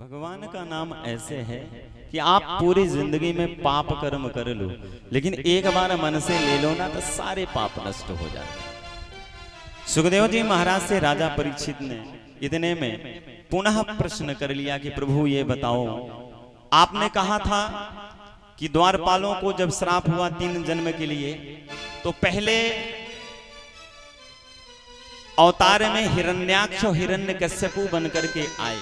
भगवान का नाम ऐसे है कि आप पूरी जिंदगी में पाप कर्म कर लो, लेकिन एक बार मन से ले लो ना तो सारे पाप नष्ट हो जाते। सुखदेव जी महाराज से राजा परीक्षित ने इतने में पुनः प्रश्न कर लिया कि प्रभु ये बताओ, आपने कहा था कि द्वारपालों को जब श्राप हुआ 3 जन्म के लिए, तो पहले अवतार में हिरण्याक्ष और हिरण्यकश्यपु बनकर के आए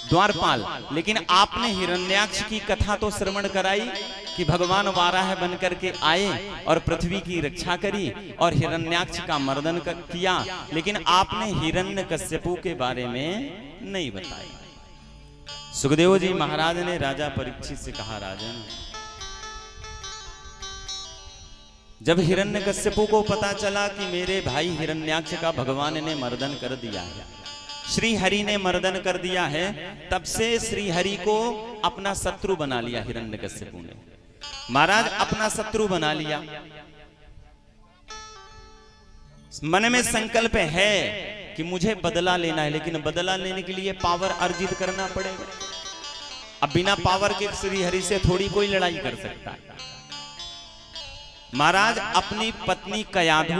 द्वारपाल, लेकिन आपने हिरण्याक्ष की कथा तो श्रवण कराई कि भगवान वाराह बनकर के आए और पृथ्वी की रक्षा करी और हिरण्याक्ष का मर्दन किया, लेकिन आपने हिरण्यकश्यपु के बारे में नहीं बताया। सुखदेव जी महाराज ने राजा परीक्षित से कहा, राजन, जब हिरण्यकश्यपु को पता चला कि मेरे भाई हिरण्याक्ष का भगवान ने मर्दन कर दिया है, श्री हरि ने मर्दन कर दिया है, तब से श्री हरि को अपना शत्रु बना लिया हिरण्यकश्यपु ने। महाराज अपना शत्रु बना लिया, मन में संकल्प है कि मुझे बदला लेना है, लेकिन बदला लेने के लिए पावर अर्जित करना पड़ेगा। अब बिना पावर के श्री हरि से थोड़ी कोई लड़ाई कर सकता है। महाराज अपनी पत्नी कयाधु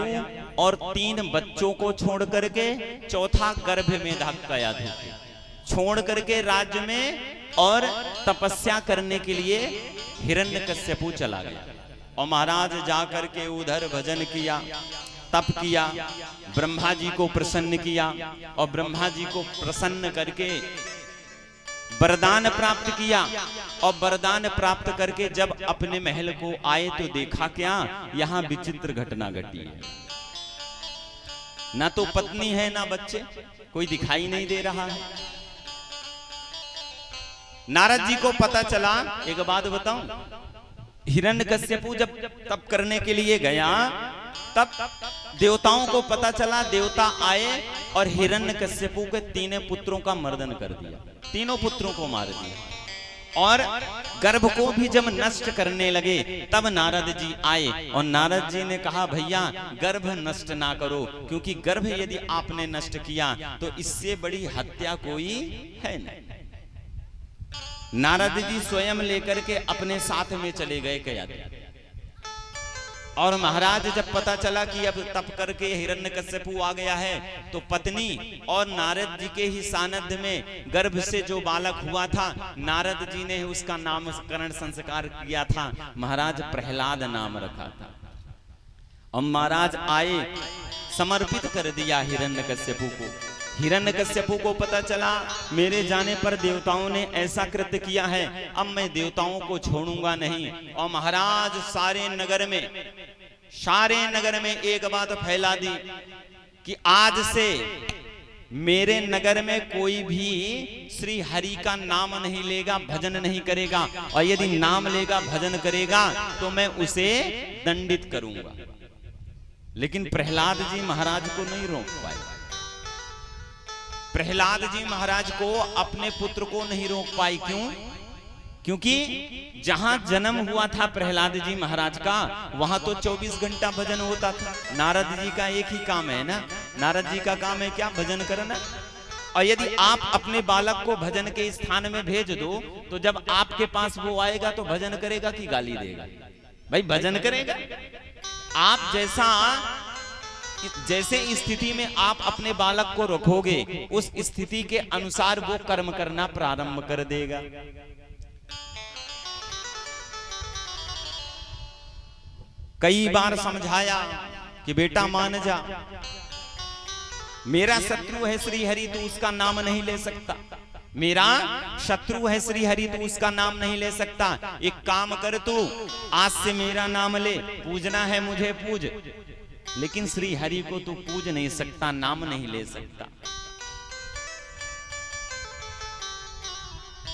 और 3 बच्चों को छोड़ करके, चौथा गर्भ में था कयाधु, छोड़ करके राज्य में और तपस्या करने के लिए हिरण्यकश्यपु चला गया। और महाराज जाकर के उधर भजन किया, तप किया, ब्रह्मा जी को प्रसन्न किया और ब्रह्मा जी को प्रसन्न करके वरदान प्राप्त किया। और वरदान प्राप्त करके जब अपने महल को आए तो देखा क्या, यहां विचित्र घटना घटी है। ना तो पत्नी है ना बच्चे, कोई दिखाई नहीं दे रहा है। नारद जी को पता चला, एक बात बताऊं, हिरण्यकश्यपु जब तप करने के लिए गया तब देवताओं को पता चला, देवता आए और हिरण्यकश्यपु के 3 पुत्रों का मर्दन कर दिया, 3 पुत्रों को मार दिया। और गर्भ को भी जब नष्ट करने लगे तब नारद जी आए और नारद जी ने कहा, भैया गर्भ नष्ट ना करो, क्योंकि गर्भ यदि आपने नष्ट किया तो इससे बड़ी हत्या कोई है नहीं। नारद जी स्वयं लेकर के अपने साथ में चले गए कयाधु। और महाराज जब पता चला कि अब तप करके हिरण्यकश्यपु आ गया है, तो पत्नी और नारद जी के ही सानिध्य में गर्भ से जो बालक हुआ था, नारद जी ने उसका नामकरण संस्कार किया था, महाराज प्रहलाद नाम रखा था। और महाराज आए, समर्पित कर दिया हिरण्यकश्यपु को। हिरण्यकश्यपु को पता चला मेरे जाने पर देवताओं ने ऐसा कृत्य किया है, अब मैं देवताओं को छोड़ूंगा नहीं। और महाराज सारे नगर में एक बात फैला दी कि आज से मेरे नगर में कोई भी श्री हरि का नाम नहीं लेगा, भजन नहीं करेगा, और यदि नाम लेगा, भजन करेगा तो मैं उसे दंडित करूंगा। लेकिन प्रहलाद जी महाराज को नहीं रोक पाए। प्रहलाद जी महाराज को अपने पुत्र को नहीं रोक पाई। क्यों? क्योंकि जहां जन्म हुआ था प्रहलाद जी महाराज का, वहां तो 24 घंटा भजन होता था। नारद जी का एक ही काम है ना, नारद जी का काम है क्या? भजन करना। और यदि आप अपने बालक को भजन के स्थान में भेज दो तो जब आपके पास वो आएगा तो भजन करेगा कि गाली देगा? भाई भजन करेगा। आप जैसे स्थिति में आप अपने बालक को रखोगे, उस स्थिति के अनुसार वो कर्म करना प्रारंभ कर देगा। कई बार समझाया कि बेटा मान जा, मेरा शत्रु है श्री हरि, तो उसका नाम नहीं ले सकता। मेरा शत्रु है श्री हरि, तो उसका नाम नहीं ले सकता। एक काम कर, तू आज से मेरा नाम ले, पूजना है मुझे पूज, लेकिन श्री हरि को तू पूज नहीं सकता, नाम नहीं ले सकता।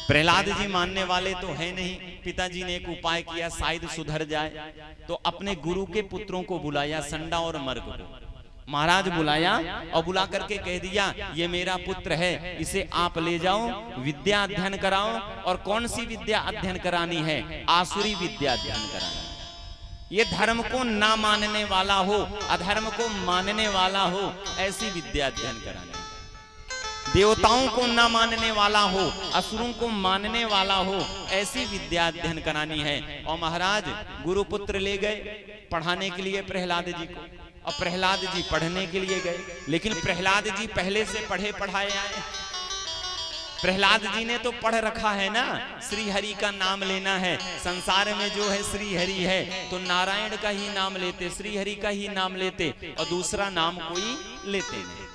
प्रहलाद जी मानने वाले तो है नहीं। पिताजी ने एक उपाय किया, शायद सुधर जाए, तो अपने गुरु के पुत्रों को बुलाया, संडा और मर्ग को। महाराज बुलाया और बुला करके कह दिया, ये मेरा पुत्र है, इसे आप ले जाओ, विद्या अध्ययन कराओ। और कौन सी विद्या अध्ययन करानी है? आसुरी विद्या अध्ययन करानी। ये धर्म को ना मानने वाला हो, अधर्म को मानने वाला हो, ऐसी विद्या अध्ययन करानी। देवताओं को न मानने वाला हो, असुरों को मानने वाला हो, ऐसी विद्या अध्ययन करानी है। और महाराज गुरुपुत्र ले गए पढ़ाने के लिए प्रहलाद जी को, और प्रहलाद जी पढ़ने के लिए गए। लेकिन प्रहलाद जी पहले से पढ़े पढ़ाए आए। प्रहलाद जी ने तो पढ़ रखा है ना, श्री हरि का नाम लेना है। संसार में जो है श्री हरि है, तो नारायण का ही नाम लेते, श्री हरि का ही नाम लेते, और दूसरा नाम कोई लेते नहीं।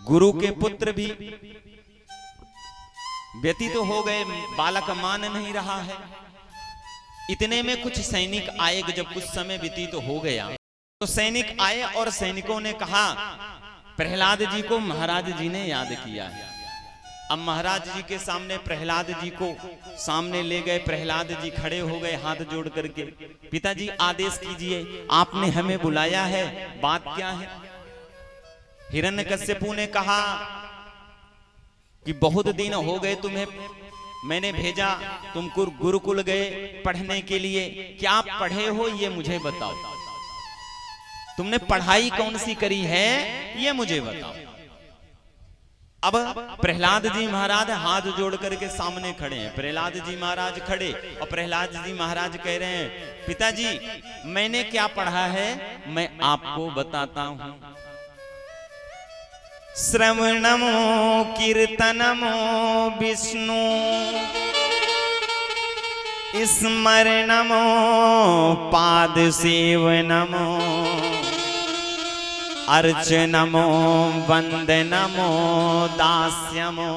गुरु के पुत्र भी व्यतीत तो हो गए, बालक मान नहीं रहा है। इतने में कुछ सैनिक आए। जब कुछ समय व्यतीत तो हो गया तो सैनिक आए और सैनिकों ने कहा प्रहलाद जी को महाराज जी ने याद किया है। अब महाराज जी के सामने प्रहलाद जी को सामने ले गए। प्रहलाद जी खड़े हो गए हाथ जोड़ करके, पिताजी आदेश कीजिए, आपने हमें बुलाया है, बात क्या है? हिरण्यकश्यपु ने कहा कि बहुत दिन हो गए तुम्हें मैंने भेजा, तुम गुरुकुल गए पढ़ने के लिए, क्या पढ़े हो ये मुझे बताओ, तुमने पढ़ाई कौन सी करी है ये मुझे बताओ। अब प्रहलाद जी महाराज हाथ जोड़ करके सामने खड़े हैं। प्रहलाद जी महाराज खड़े और प्रहलाद जी महाराज कह रहे हैं, पिताजी मैंने क्या पढ़ा है मैं आपको बताता हूं। श्रवणमो कीर्तनमो विष्णु स्मरणमो पाद सेवनमो अर्चनमो वंदनमो दास्यमो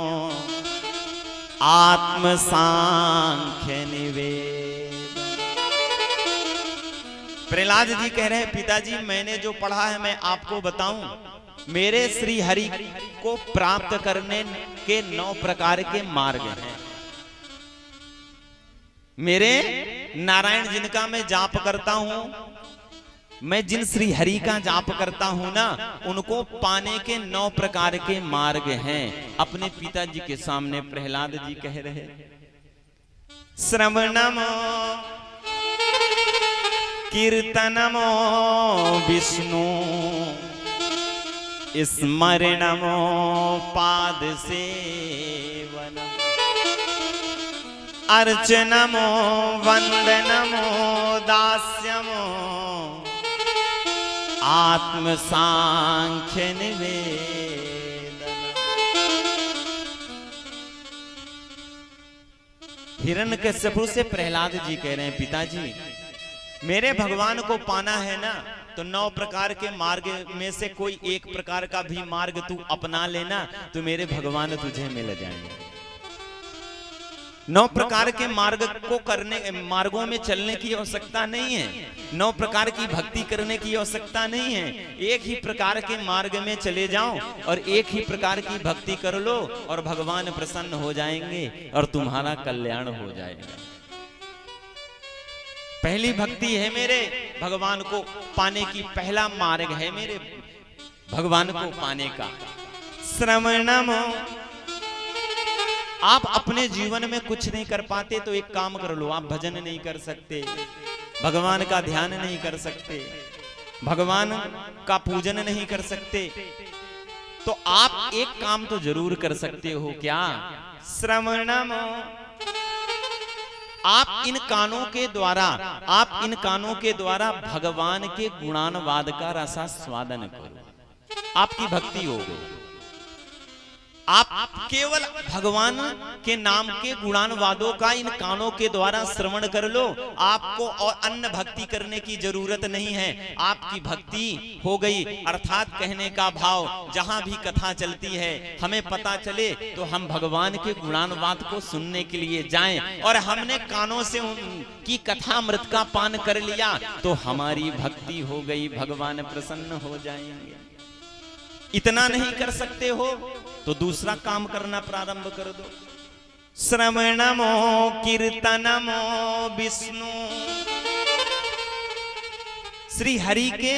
आत्म सांख्य निवेदन। प्रहलाद जी कह रहे हैं, पिताजी मैंने जो पढ़ा है मैं आपको बताऊं। मेरे श्री हरि को प्राप्त करने के 9 प्रकार के मार्ग हैं। मेरे नारायण जिनका मैं जाप करता हूं, मैं जिन श्री हरि का जाप करता हूं ना, उनको पाने के 9 प्रकार के मार्ग हैं। अपने पिताजी के सामने प्रहलाद जी कह रहे, श्रवणमो कीर्तनमो विष्णु स्मरणमो पाद सेवनम अर्चनमो वंदनमो दास्यमो आत्म सांख्य निवेदन। हिरण्यकश्यपु से प्रहलाद जी कह रहे हैं, पिताजी मेरे भगवान को पाना है ना, तो 9 प्रकार के मार्ग में से कोई एक प्रकार का भी मार्ग तू अपना लेना, तो मेरे भगवान तुझे मिल जाएंगे। 9 प्रकार के मार्ग को करने, मार्गों में चलने की आवश्यकता नहीं है। 9 प्रकार की भक्ति करने की आवश्यकता नहीं है। एक ही प्रकार के मार्ग में चले जाओ और एक ही प्रकार की भक्ति कर लो और भगवान प्रसन्न हो जाएंगे और तुम्हारा कल्याण हो जाएगा। पहली भक्ति है मेरे भगवान को पाने की, पहला मार्ग है मेरे भगवान को पाने का श्रवणमो। आप अपने जीवन में कुछ नहीं कर पाते तो एक काम कर लो, आप भजन नहीं कर सकते, भगवान का ध्यान नहीं कर सकते, भगवान का पूजन नहीं कर सकते, तो आप एक काम तो जरूर कर सकते हो। क्या? श्रवणमो। आप इन कानों के द्वारा, आप इन कानों के द्वारा भगवान के गुणानुवाद का रसास्वादन करो, आपकी भक्ति हो गई। आप केवल भगवान के नाम के गुणानुवादों का इन कानों के द्वारा श्रवण कर लो। आपको और अन्य भक्ति करने की जरूरत नहीं है, आपकी भक्ति हो गई। अर्थात कहने का भाव, जहां भी कथा चलती है हमें पता चले तो हम भगवान के गुणानुवाद को सुनने के लिए जाएं, और हमने कानों से उनकी कथा अमृत का पान कर लिया तो हमारी भक्ति हो गई, भगवान प्रसन्न हो जाएंगे। इतना नहीं कर सकते हो तो दूसरा काम करना प्रारंभ कर दो। श्रवणमो कीर्तनमो विष्णु। श्री हरि के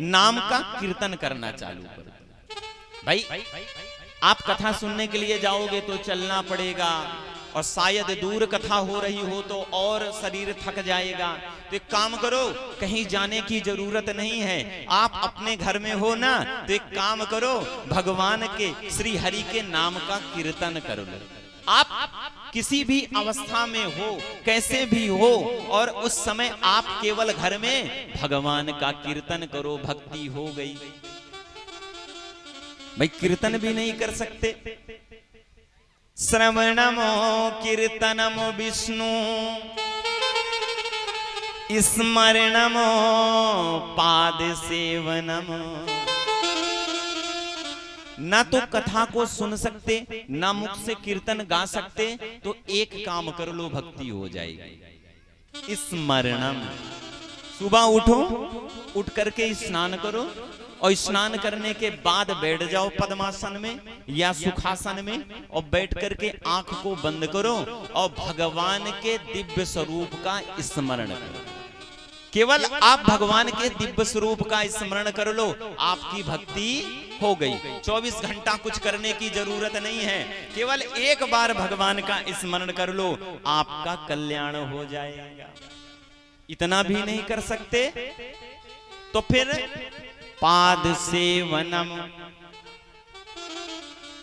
नाम का कीर्तन करना चालू कर दो। भाई आप कथा सुनने के लिए जाओगे तो चलना पड़ेगा, और शायद दूर कथा हो रही हो तो और शरीर थक जाएगा। तो एक काम करो, कहीं जाने की जरूरत नहीं है, आप अपने घर में हो ना, तो एक काम करो, भगवान के श्री हरि के नाम का कीर्तन करो। आप किसी भी अवस्था में हो, कैसे भी हो, और उस समय आप केवल घर में भगवान का कीर्तन करो, भक्ति हो गई। भाई कीर्तन भी नहीं कर सकते, श्रवणमो कीर्तनमो विष्णु स्मरणमो पाद सेवनमो। ना तो कथा को सुन सकते, ना मुख से कीर्तन गा सकते, तो एक काम कर लो, भक्ति हो जाएगी। स्मरणम, सुबह उठो, उठ करके स्नान करो, और स्नान करने के बाद बैठ जाओ पद्मासन में या सुखासन में, और बैठ करके आंख को बंद करो और भगवान के दिव्य स्वरूप का स्मरण करो। केवल आप भगवान के दिव्य स्वरूप का स्मरण कर लो, आपकी भक्ति हो गई। 24 घंटा कुछ करने की जरूरत नहीं है, केवल एक बार भगवान का स्मरण कर लो, आपका कल्याण हो जाएगा। इतना भी नहीं कर सकते तो फिर पाद सेवनम,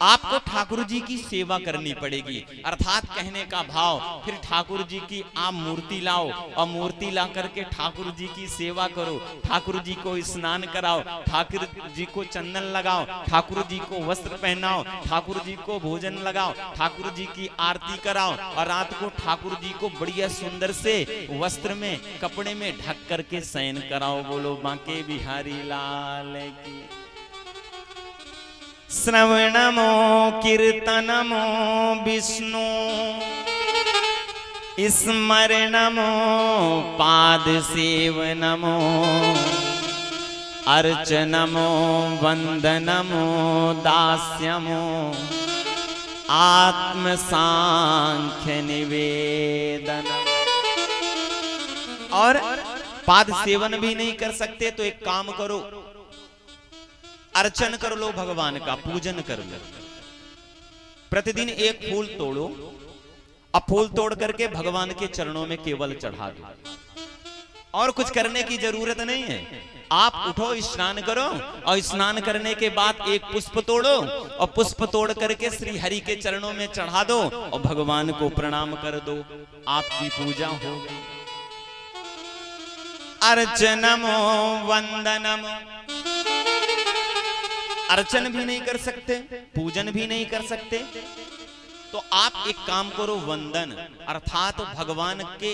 आपको ठाकुर जी की सेवा करनी पड़ेगी। अर्थात कहने का भाव, फिर ठाकुर जी की आप मूर्ति लाओ और मूर्ति ला करके ठाकुर जी की सेवा करो, ठाकुर जी को स्नान कराओ, ठाकुर जी को चंदन लगाओ, ठाकुर जी को वस्त्र पहनाओ, ठाकुर जी को भोजन लगाओ, ठाकुर जी की आरती कराओ, और रात को ठाकुर जी को बढ़िया सुंदर से वस्त्र में, कपड़े में ढक करके शयन कराओ। बोलो बांके बिहारी लाल की। श्रवणमो कीर्तनमो विष्णु स्मरणमो पाद सेवनमो अर्चनमो वंदनमो दास्यमो आत्म सांख्य निवेदन। और पाद सेवन भी नहीं कर सकते तो एक काम करो, अर्चन कर लो, भगवान का पूजन कर लो। प्रतिदिन एक फूल तोड़ो, अब फूल तोड़ करके भगवान के चरणों में केवल चढ़ा दो, और कुछ करने की जरूरत नहीं है। आप उठो, स्नान करो, और स्नान करने के बाद एक पुष्प तोड़ो, और पुष्प तोड़ करके श्री हरि के चरणों में चढ़ा दो, और भगवान को प्रणाम कर दो, आपकी पूजा हो गई। अर्चनमो वंदनमो, अर्चन भी नहीं कर सकते, पूजन भी नहीं कर सकते, तो आप एक काम करो, वंदन अर्थात भगवान के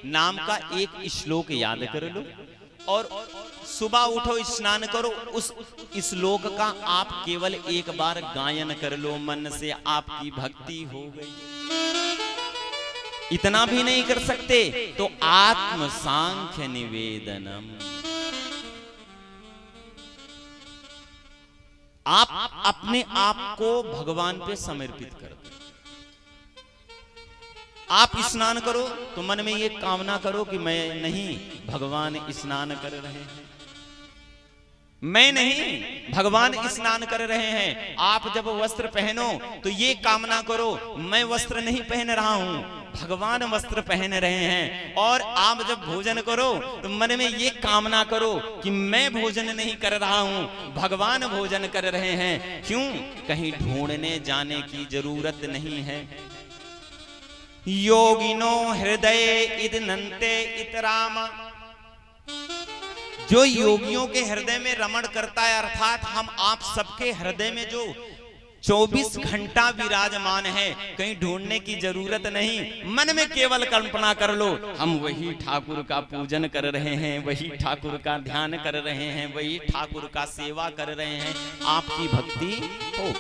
नाम का एक श्लोक याद कर लो, और सुबह उठो, स्नान करो, उस श्लोक का आप केवल एक बार गायन कर लो, मन से आपकी भक्ति हो गई। इतना भी नहीं कर सकते तो आत्म सांख्य निवेदनम, आप अपने आप को भगवान पे समर्पित करो। आप स्नान करो तो मन में ये कामना करो कि मैं नहीं, भगवान स्नान कर रहे हैं, मैं नहीं, भगवान स्नान कर रहे हैं। आप जब वस्त्र पहनो तो ये कामना करो, मैं वस्त्र नहीं पहन रहा हूं, भगवान वस्त्र पहन रहे हैं। और आप जब भोजन करो तो मन में ये कामना करो कि मैं भोजन नहीं कर रहा हूं, भगवान भोजन कर रहे हैं। क्यों? कहीं ढूंढने जाने की जरूरत नहीं है। योगिनो हृदय इदनन्ते इतराम, जो योगियों के हृदय में रमण करता है, अर्थात हम आप सबके हृदय में जो 24 घंटा विराजमान है, कहीं ढूंढने की जरूरत नहीं। मन में केवल कल्पना कर लो, हम वही ठाकुर का पूजन कर रहे हैं, वही ठाकुर का ध्यान कर रहे हैं, वही ठाकुर का सेवा कर रहे हैं, आपकी भक्ति हो।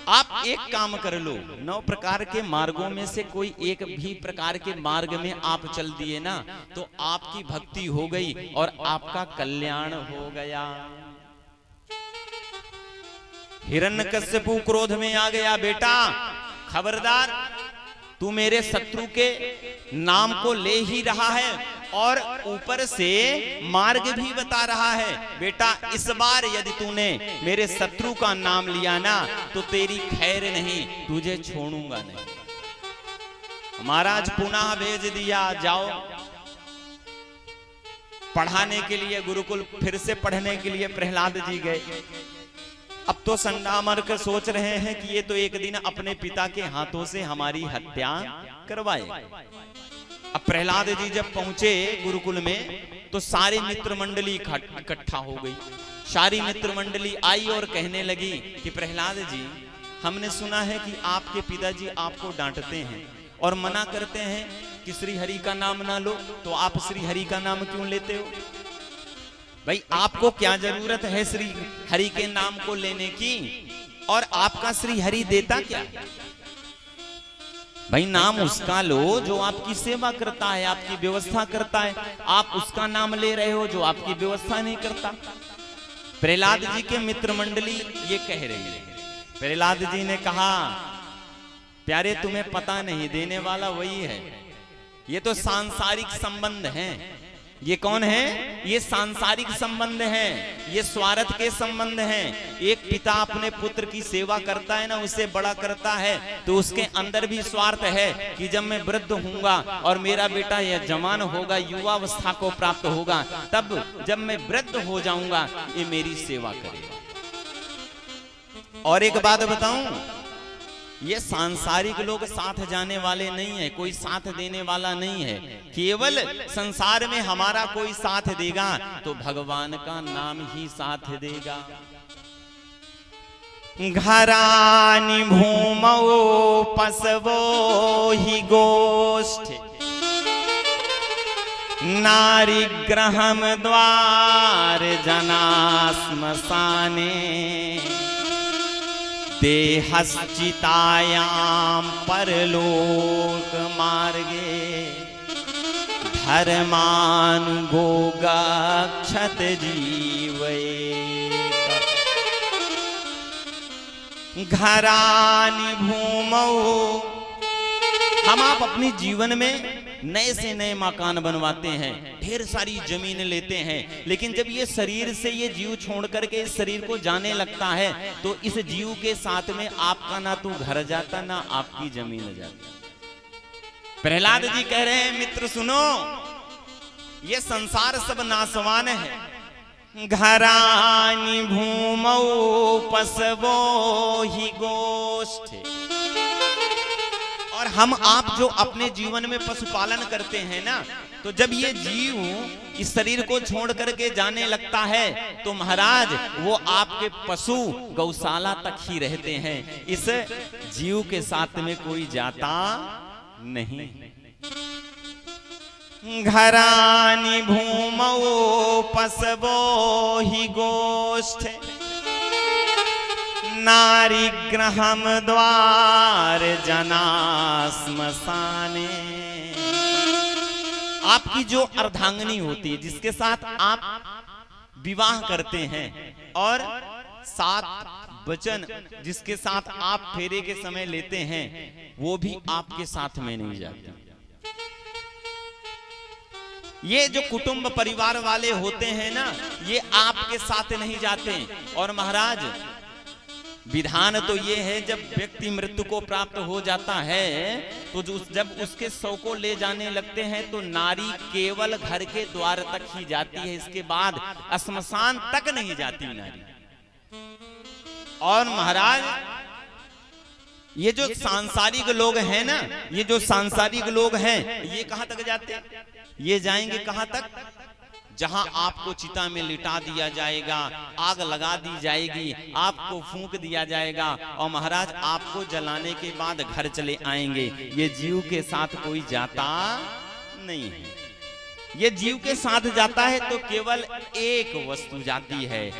आप एक काम कर लो, 9 प्रकार के मार्गों में से कोई एक भी प्रकार के मार्ग में आप चल दिए ना, तो आपकी भक्ति हो गई और आपका कल्याण हो गया। हिरण्यकश्यपु क्रोध में आ गया, बेटा खबरदार, तू मेरे शत्रु के नाम को ले ही रहा है और ऊपर से मार्ग भी बता रहा है। बेटा इस बार यदि तूने मेरे शत्रु का नाम लिया ना तो तेरी खैर नहीं, तुझे छोड़ूंगा नहीं। महाराज पुनः भेज दिया, जाओ पढ़ाने के लिए गुरुकुल, फिर से पढ़ने के लिए प्रहलाद जी गए। अब तो संडामर्क सोच रहे हैं कि ये तो एक दिन अपने पिता के हाथों से हमारी हत्या करवाए। अब प्रहलाद जी जब पहुंचे गुरुकुल में तो सारी मित्र मंडली इकट्ठा हो गई। सारी मित्र मंडली आई और कहने लगी कि प्रहलाद जी, हमने सुना है कि आपके पिताजी आपको डांटते हैं और मना करते हैं कि श्री हरि का नाम ना लो, तो आप श्री हरि का नाम क्यों लेते हो? भाई आपको क्या जरूरत है श्री हरि के नाम को लेने की, और आपका श्री हरि देता क्या? भाई नाम उसका लो जो आपकी सेवा करता है, आपकी व्यवस्था करता है। आप उसका नाम ले रहे हो जो आपकी व्यवस्था नहीं करता। प्रहलाद जी के मित्र मंडली ये कह रही है। प्रहलाद जी ने कहा, प्यारे तुम्हें पता नहीं, देने वाला वही है। ये तो सांसारिक संबंध हैं। ये कौन है? ये सांसारिक संबंध हैं, ये स्वार्थ के संबंध हैं। एक पिता अपने पुत्र की सेवा करता है ना, उसे बड़ा करता है, तो उसके अंदर भी स्वार्थ है कि जब मैं वृद्ध होऊंगा और मेरा बेटा यह जवान होगा, युवा अवस्था को प्राप्त होगा, तब जब मैं वृद्ध हो जाऊंगा ये मेरी सेवा करेगा। और एक बात बताऊं, ये सांसारिक लोग साथ जाने वाले नहीं है, कोई साथ देने वाला नहीं है। केवल संसार में हमारा कोई साथ देगा तो भगवान का नाम ही साथ देगा। घरानि भूमौ पशवो हि गोष्ठ नारीग्रहम द्वार जना श्मशाने देहश्चितायां परलोक मार्गे धर्मानुगो गच्छत जीवैक। घरानि भूमौ, हम आप अपनी जीवन में नए से नए मकान बनवाते हैं, ढेर सारी जमीन लेते हैं, लेकिन जब ये शरीर से ये जीव छोड़ करके इस शरीर को जाने लगता है तो इस जीव के साथ में आपका ना तो घर जाता ना आपकी जमीन जाती। प्रहलाद जी कह रहे हैं, मित्र सुनो, ये संसार सब नासवान है। घरानि भूमौ पशवो हि गोष्ठ, और हम आप जो अपने जीवन में पशुपालन करते हैं ना, तो जब ये जीव इस शरीर को छोड़ करके जाने लगता है तो महाराज वो आपके पशु गौशाला तक ही रहते हैं, इस जीव के साथ में कोई जाता नहीं। घरानि भूमौ पशवो हि गोष्ठ नारीग्रहम द्वार जना श्मशाने। आपकी जो अर्धांगिनी होती है, जिसके साथ आप विवाह करते हैं, और 7 वचन जिसके साथ आप फेरे के समय लेते हैं, वो भी आपके साथ में नहीं जाते। ये जो कुटुंब परिवार वाले होते हैं ना, ये आपके साथ नहीं जाते। और महाराज विधान तो ये है, जब व्यक्ति मृत्यु को प्राप्त हो जाता है तो जब उसके शव को ले जाने लगते हैं तो नारी केवल घर के द्वार तक ही जाती है, इसके बाद श्मशान तक नहीं जाती नारी। और महाराज ये जो सांसारिक लोग हैं ना, ये जो सांसारिक लोग हैं, ये कहां तक जाते हैं? ये जाएंगे कहां तक? जहां आपको चिता में लिटा दिया जाएगा, आग लगा दी जाएगी, आपको फूंक दिया जाएगा, और महाराज आपको जलाने के बाद घर चले आएंगे। ये जीव के साथ कोई जाता नहीं है। ये जीव के साथ जाता है तो केवल एक वस्तु जाती है,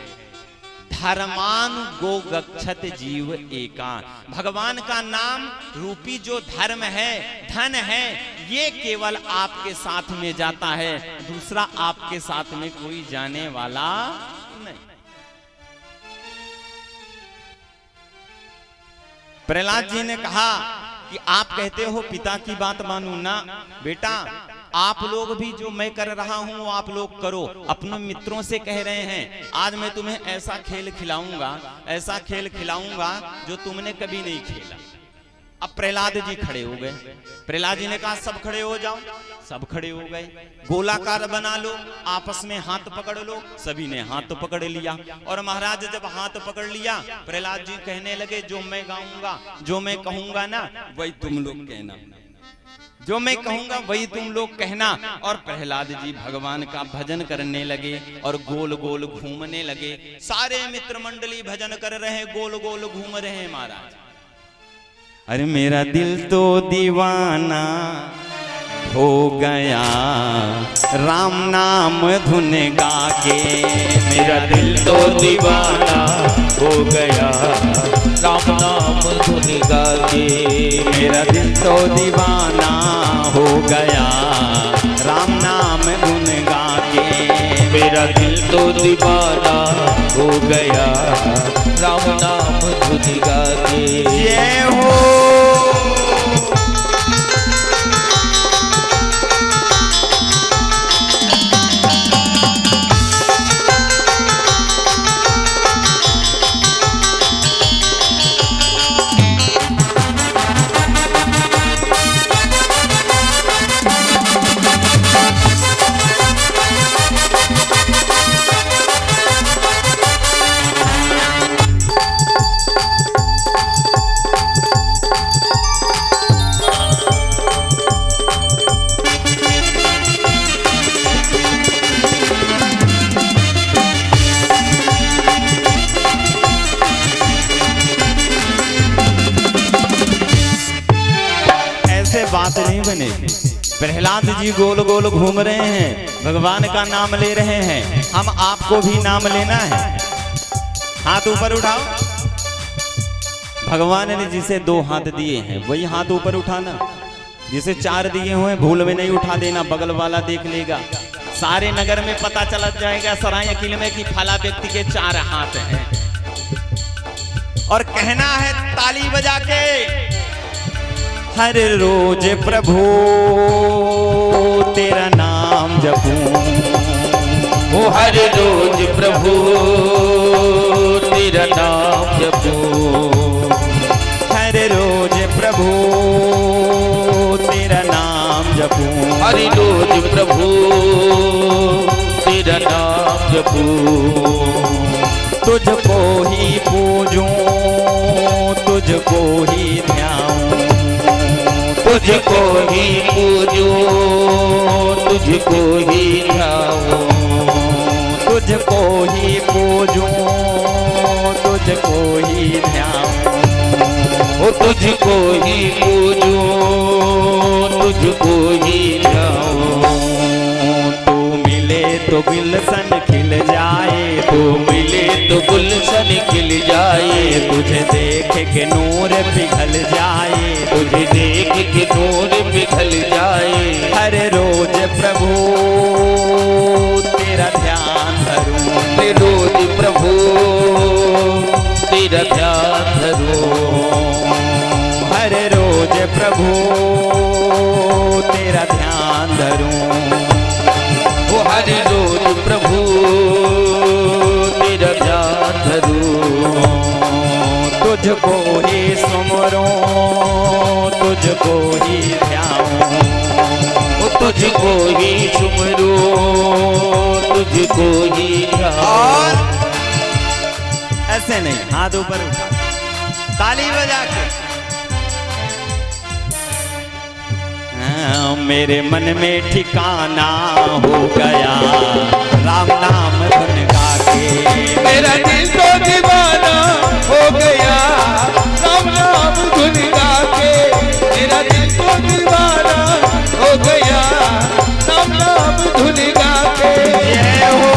धर्मानुगो गच्छत जीव एका। भगवान का नाम रूपी जो धर्म है, धन है, ये केवल आपके साथ में जाता है, दूसरा आपके साथ में कोई जाने वाला नहीं। प्रहलाद जी ने कहा कि आप कहते हो पिता की बात मानू ना। बेटा आप लोग भी जो मैं कर रहा हूं वो आप लोग करो। अपने मित्रों से कह रहे हैं आज मैं तुम्हें ऐसा खेल खिलाऊंगा, ऐसा खेल खिलाऊंगा जो तुमने कभी नहीं खेला। अब प्रहलाद जी खड़े हो गए। प्रहलाद जी ने कहा सब खड़े हो जाओ। सब खड़े हो गए। गोलाकार बना लो, आपस में हाथ पकड़ लो। सभी ने हाथ पकड़ लिया और महाराज जब हाथ पकड़ लिया प्रहलाद जी कहने लगे जो मैं गाऊंगा, जो मैं कहूंगा ना वही तुम लोग कहना, जो मैं कहूंगा वही तुम लोग कहना। और प्रहलाद जी भगवान का भजन करने लगे और गोल गोल घूमने लगे। सारे मित्र मंडली भजन कर रहे हैं, गोल गोल घूम रहे हैं महाराज। अरे मेरा दिल तो दीवाना हो गया राम नाम धुन गा के। मेरा दिल तो दीवाना हो गया राम नाम धुन गा के। मेरा दिल तो दीवाना हो गया राम नाम धुन गा के। मेरा दिल तो दीवाना हो गया राम नाम धुन गा के। जय हो। बात नहीं बने। प्रहलाद जी गोल गोल घूम रहे हैं, भगवान का नाम ले रहे हैं। हम आपको भी नाम लेना है। हाथ ऊपर उठाओ। भगवान ने जिसे 2 हाथ दिए हैं वही हाथ ऊपर उठाना। जिसे 4 दिए हुए भूल में नहीं उठा देना, बगल वाला देख लेगा। सारे नगर में पता चला जाएगा सराय किले में कि फला व्यक्ति के 4 हाथ हैं। और कहना है ताली बजा के हर रोज प्रभु तेरा नाम जपूं। ओ हर रोज प्रभु तेरा नाम जपूं। हर रोज प्रभु तेरा नाम जपूं। हर रोज प्रभु तेरा नाम जपूं। तुझको ही पूजूं, तुझको ही ध्याऊं। तुझको ही पूजूं, तुझको ही ध्याऊं। तुझको ही पूजूं, तुझको ही ध्याऊं। ओ तुझको ही पूजूं, तुझको ही ध्याऊं। तू मिले तो गुलशन खिल जाए, तू मिले तो गुलशन खिल जाए। तुझे देख के नूर पिघल जाए, तुझे देख के नूर पिघल जाए। हर रोज प्रभु तेरा ध्यान धरूं। हर रोज प्रभु तेरा ध्यान धरूं। हर रोज प्रभु तेरा ध्यान धरूं। ओ हर रोज प्रभु तेरा ध्यान धरूं। तुझको ही सुमरूं, तुझको ही ध्याऊं। ओ तुझको ही सुमरूं, तुझको ही ध्याऊं। ऐसे नहीं, हाथ ऊपर उठा, ताली बजा के। मेरे मन में ठिकाना हो गया राम नाम धुन गा के। मेरा दिल तो दीवाना हो गया राम नाम धुन गा के। मेरा दिल तो दीवाना हो गया राम नाम धुन गा के। जय हो।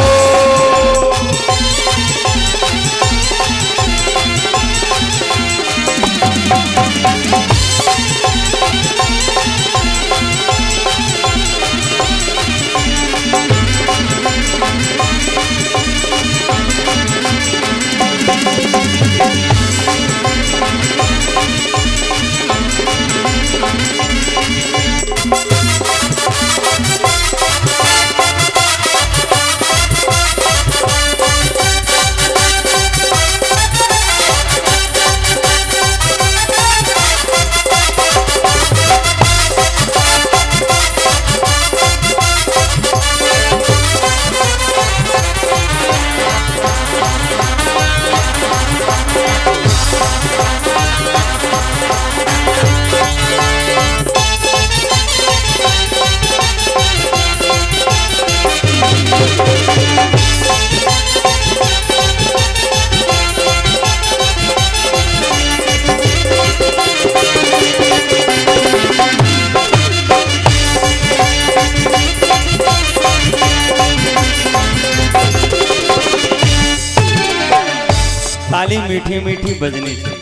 ताली मीठी मीठी बजनी चाहिए।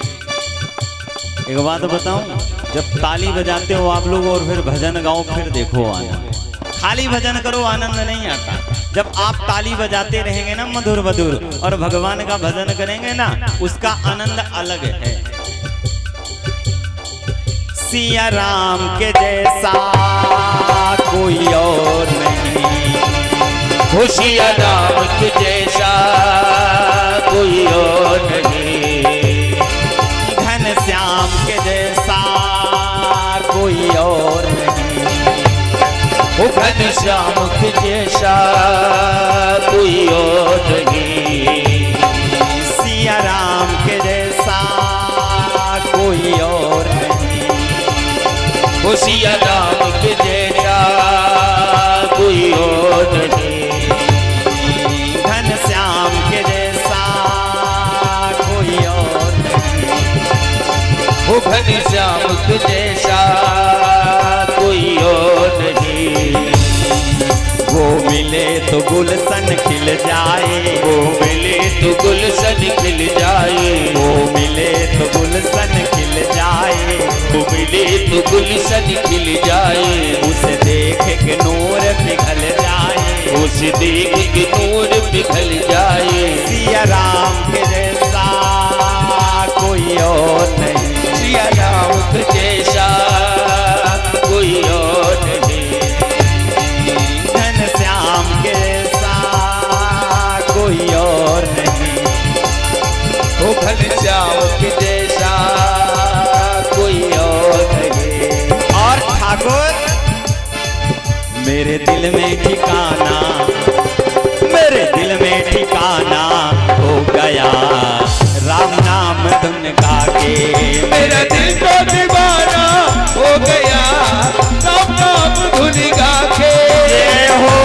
एक बात बताऊं, जब ताली बजाते हो आप लोग और फिर भजन गाओ, फिर देखो आनंद। खाली भजन करो आनंद नहीं आता। जब आप ताली बजाते रहेंगे ना मधुर मधुर और भगवान का भजन करेंगे ना, उसका आनंद अलग है। सिया राम के जैसा कोई और नहीं, सिया राम के जैसा कोई और नहीं, घन श्याम के जैसा कोई और नहीं, घन श्याम के जैसा कोई और नहीं, सिया राम के जैसा कोई और नहीं, सिया राम के जैसा कोई और नहीं, घन श्याम के जैसा कोई और नहीं, घन श्याम के जैसा कोई और नहीं। वो मिले तो गुलशन खिल जाए, वो मिले तो गुलशन खिल जाए, वो मिले तो गुलशन खिल जाए, वो मिले तो गुलशन खिल जाए, उसे देख के नूर पिघल जाए, उसे देख के नूर पिघल जाए। सिया राम के जैसा कोई और नहीं, सिया राम के जैसा कोई और नहीं, घन श्याम के जैसा कोई और नहीं, घन श्याम के जैसा कोई और नहीं। और ठाकुर मेरे दिल में ठिकाना, मेरे दिल में ठिकाना हो गया राम नाम धुन गा के, मेरा दिल तो दीवाना हो गया राम नाम धुन गा के। जय हो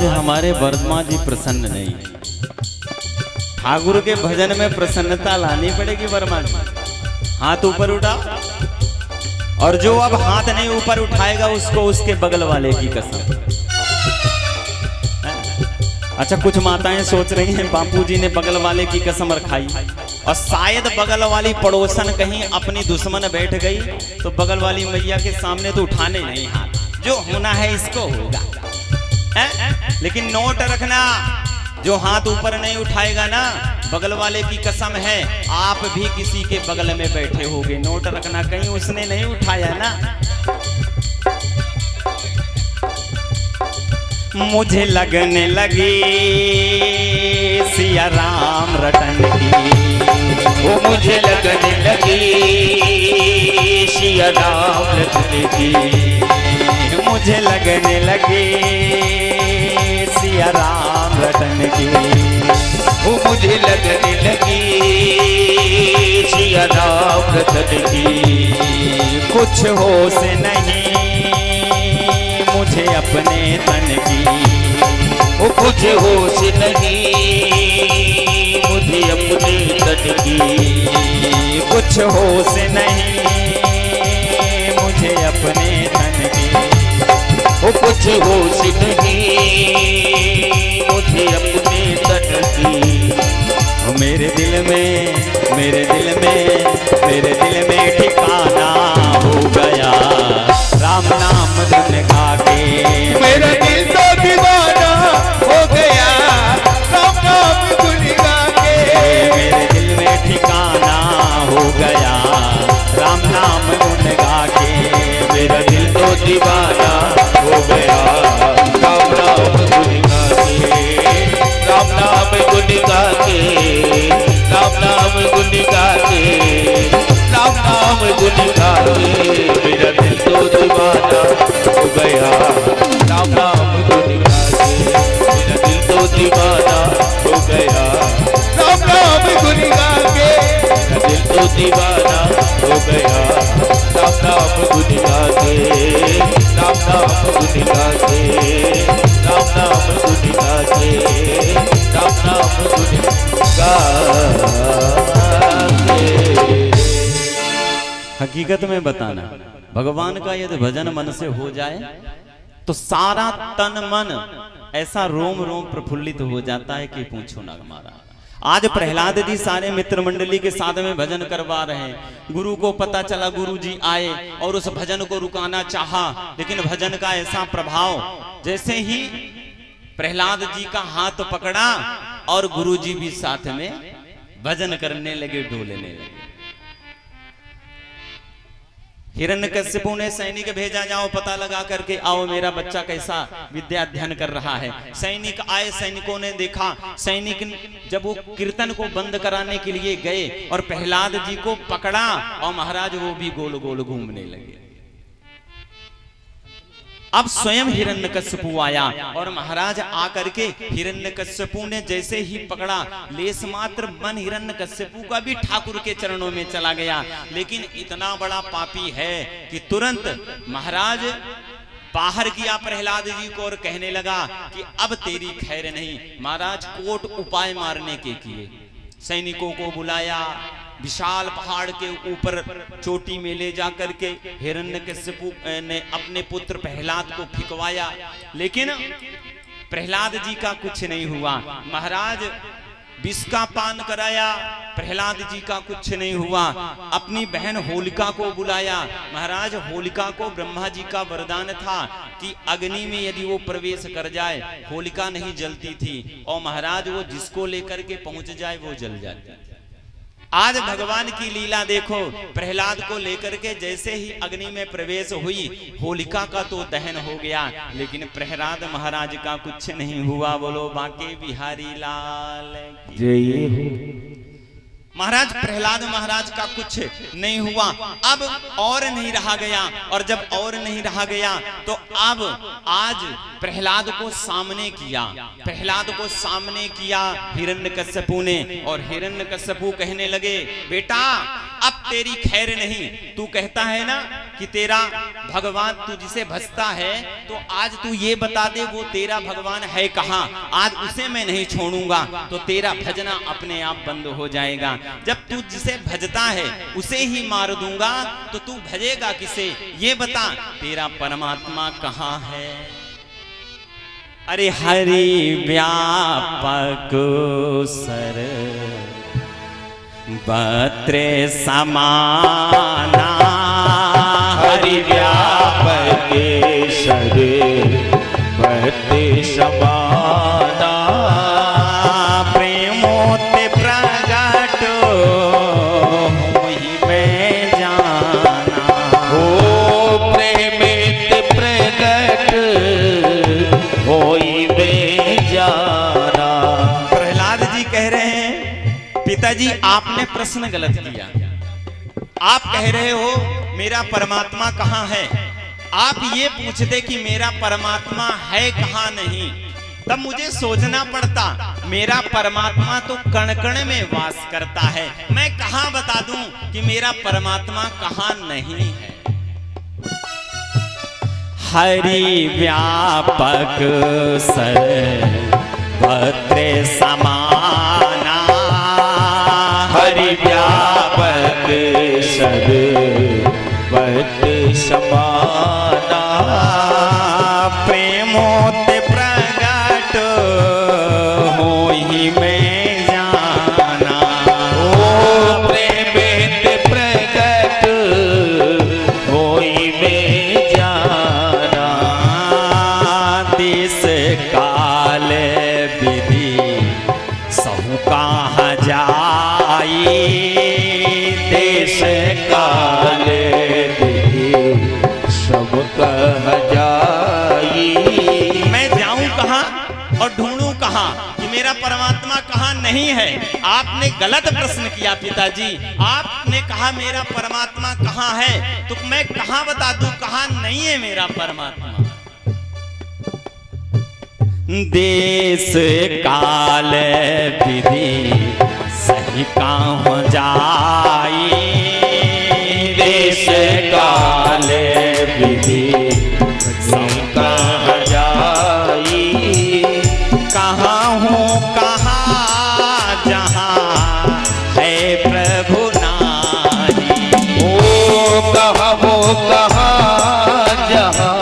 हमारे वर्मा जी प्रसन्न नहीं है। ठाकुर के भजन में प्रसन्नता लानी पड़ेगी वर्मा जी। हाथ ऊपर उठा, और जो अब हाथ नहीं ऊपर उठाएगा उसको उसके बगल वाले की कसम। अच्छा, कुछ माताएं सोच रही हैं बापू जी ने बगल वाले की कसम रखाई, और शायद बगल वाली पड़ोसन कहीं अपनी दुश्मन बैठ गई तो बगल वाली मैया के सामने तो उठाने नहीं हाथ, जो होना है इसको होगा। लेकिन नोट रखना, जो हाथ ऊपर नहीं उठाएगा ना, बगल वाले की कसम है, आप भी किसी के बगल में बैठे होगे। नोट रखना, कहीं उसने नहीं उठाया ना। मुझे लगने लगी सिया राम रटन की, वो मुझे लगने लगी सिया राम रटन की, मुझे लगने लगी सिया राम रटन की, वो मुझे लगने लगी सिया राम रटन की। कुछ होश नहीं मुझे अपने तन की, वो कुछ होश नहीं मुझे अपने तन तन की। कुछ होश नहीं मुझे अपने धन की। वो कुछ होश नहीं मुझे अपने तन की। मेरे दिल में मेरे दिल में मेरे दिल में ठिकाना हो गया राम नाम धन गा के। मेरा दिल तो दीवाना हो गया राम नाम धुन गा के। मेरे दिल में ठिकाना हो गया राम नाम गुन गा के। मेरा दिल तो दीवाना हो गया राम नाम धुन गा के। राम नाम गुन गा के। राम नाम गुन गा के। राम नाम गुन गा के। मेरा दिल तो दीवाना हो गया राम नाम गुन गा के। मेरा दिल तो दीवाना हो गया राम नाम गुन गा के। मेरा दिल तो दीवाना हो गया राम नाम गुन गा के। राम नाम गुन गा के। राम नाम गुन गा के। राम नाम गुन गा के। हकीकत में बताना, भगवान का यदि भजन मन से हो जाए तो सारा तन मन ऐसा रोम रोम प्रफुल्लित हो जाता है कि पूछो ना हमारा। आज प्रहलाद जी सारे मित्र मंडली के साथ में भजन करवा रहे हैं। गुरु को पता चला, गुरु जी आए और उस भजन को रुकाना चाहा, लेकिन भजन का ऐसा प्रभाव, जैसे ही प्रहलाद जी का हाथ पकड़ा और गुरु जी भी साथ में भजन करने लगे, डोलने लगे। हिरण्यकश्यपु ने सैनिक भेजा, जाओ पता लगा करके आओ मेरा बच्चा कैसा विद्या अध्ययन कर रहा है। सैनिक आए, सैनिकों ने देखा, सैनिक जब वो कीर्तन को बंद कराने के लिए गए और प्रहलाद जी को पकड़ा और महाराज वो भी गोल गोल घूमने लगे। अब स्वयं हिरण्यकश्यपु आया और महाराज आकर के हिरण्यकश्यपु ने जैसे ही पकड़ा, लेस मात्र मन हिरण्यकश्यपु का भी ठाकुर के चरणों में चला गया। लेकिन इतना बड़ा पापी है कि तुरंत महाराज बाहर किया प्रहलाद जी को और कहने लगा कि अब तेरी खैर नहीं। महाराज कोट उपाय मारने के किए, सैनिकों को बुलाया, विशाल पहाड़ के ऊपर चोटी में ले जाकर के हिरण्यकश्यपु ने अपने पुत्र प्रहलाद को फिकवाया, लेकिन प्रहलाद जी का कुछ नहीं हुआ। महाराज विष का पान कराया, प्रहलाद जी का कुछ नहीं हुआ। अपनी बहन होलिका को बुलाया। महाराज होलिका को ब्रह्मा जी का वरदान था कि अग्नि में यदि वो प्रवेश कर जाए, होलिका नहीं जलती थी और महाराज वो जिसको लेकर के पहुंच जाए वो जल जाती। आज भगवान की लीला देखो, प्रहलाद को लेकर के जैसे ही अग्नि में प्रवेश हुई, होलिका का तो दहन हो गया, लेकिन प्रहलाद महाराज का कुछ नहीं हुआ। बोलो बांके बिहारी लाल की जय हो। महाराज प्रहलाद महाराज का कुछ नहीं हुआ। अब और नहीं रहा गया, और जब और नहीं रहा गया तो अब आज प्रहलाद को सामने किया, प्रहलाद को सामने किया हिरण्यकश्यपु ने, और हिरण्यकश्यपु कहने लगे, बेटा अब तेरी खैर नहीं। तू कहता है ना कि तेरा भगवान तू जिसे भजता है, तो आज तू ये बता दे वो तेरा भगवान है कहाँ। आज उसे मैं नहीं छोड़ूंगा तो तेरा भजना अपने आप बंद हो जाएगा। जब तू जिसे भजता है उसे ही मार दूंगा तो तू भजेगा किसे, ये बता तेरा परमात्मा कहाँ है। अरे हरि व्यापक सर बत्रे समाना, हरि व्यापक सर बत्रे समाना, प्रेमोते प्रगट होई मैं जाना। हो प्रेमित प्रगट होई मैं जाना। प्रहलाद जी कह रहे हैं, पिताजी आपने प्रश्न गलत किया। आप कह रहे हो मेरा परमात्मा कहाँ है, आप ये पूछते कि मेरा परमात्मा है कहाँ नहीं, तब मुझे सोचना पड़ता मेरा परमात्मा तो कण कण में वास करता है, मैं कहाँ बता दूं कि मेरा परमात्मा कहाँ नहीं है। हरि व्यापक सर्वत्र समाना, हरि मेरा परमात्मा कहाँ नहीं है। आपने गलत प्रश्न किया पिताजी। आपने कहा मेरा परमात्मा कहाँ है, तो मैं कहाँ बता दूं कहाँ नहीं है मेरा परमात्मा। देश काल विधि सही कहाँ जाई, देश काल विधि सही कहाँ जाई, कहाँ हूँ कहाँ जहाँ है प्रभु नाही। ओ कहाँ हो कहाँ जहाँ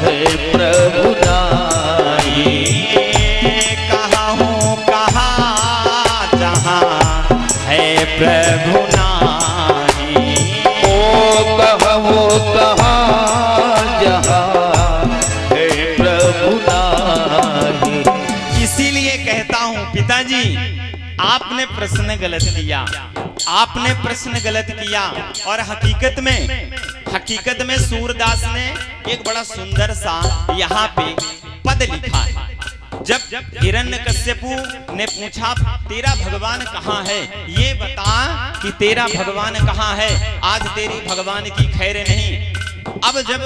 है प्रभु नाही, कहाँ हूँ कहाँ जहाँ है प्रभु नाही। ओ कहाँ हो कहाँ जहाँ है प्रभु नाही। इसीलिए कहता हूँ पिताजी, आपने प्रश्न गलत किया, आपने प्रश्न गलत किया। और हकीकत में सूरदास ने एक बड़ा सुंदर सा यहाँ पे पद लिखा है। जब हिरण्यकश्यपु ने पूछा तेरा भगवान कहाँ है, ये बता कि तेरा भगवान कहाँ है, आज तेरी भगवान की खैर नहीं। अब जब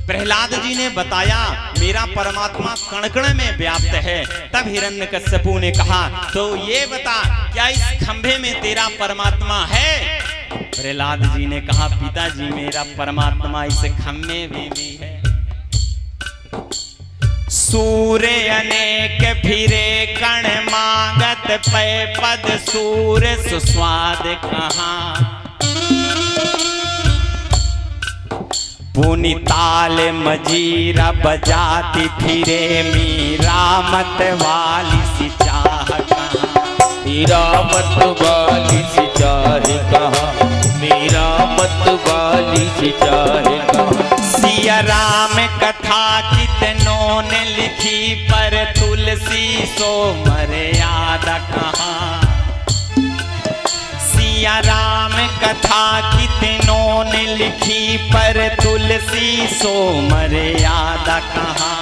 प्रहलाद जी ने बताया मेरा परमात्मा कण कण में व्याप्त है, तब हिरण्यकश्यपु ने कहा तो ये बता क्या इस खंभे में तेरा परमात्मा है। प्रहलाद जी ने कहा पिताजी मेरा परमात्मा इस खंभे में भी है। सूर्य अनेक फिरे कण मांगत पै पद, सूर्य सुस्वाद कहाँ। पुनि ताल मजीरा बजाती फिरे मीरा मत वाली सी चाह कहाँ। मीरा मत वाली सी चाह कहाँ, मीरा मत वाली सी चाह कहाँ। सिया राम कथा कितनों ने लिखी, पर तुलसी सो मर्यादा कहाँ। सिया राम कथा कितनों ने लिखी, पर तुलसी सो मर्यादा कहाँ।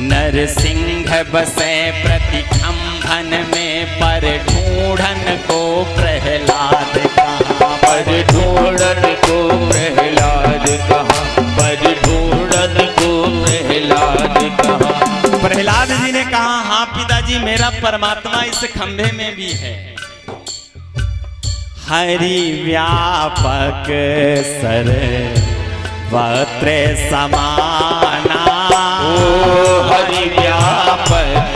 नरसिंह बसे प्रतिखंभन में, पर ढूंढन को प्रहलाद कहाँ। पर ढूंढन को प्रहलाद कहाँ, पर ढूंढन को प्रहलाद कहाँ। प्रहलाद जी ने कहा हाँ पिताजी मेरा परमात्मा इस खंभे में भी है। हरि व्यापक सर्वत्र समाना, ओ हरि व्यापक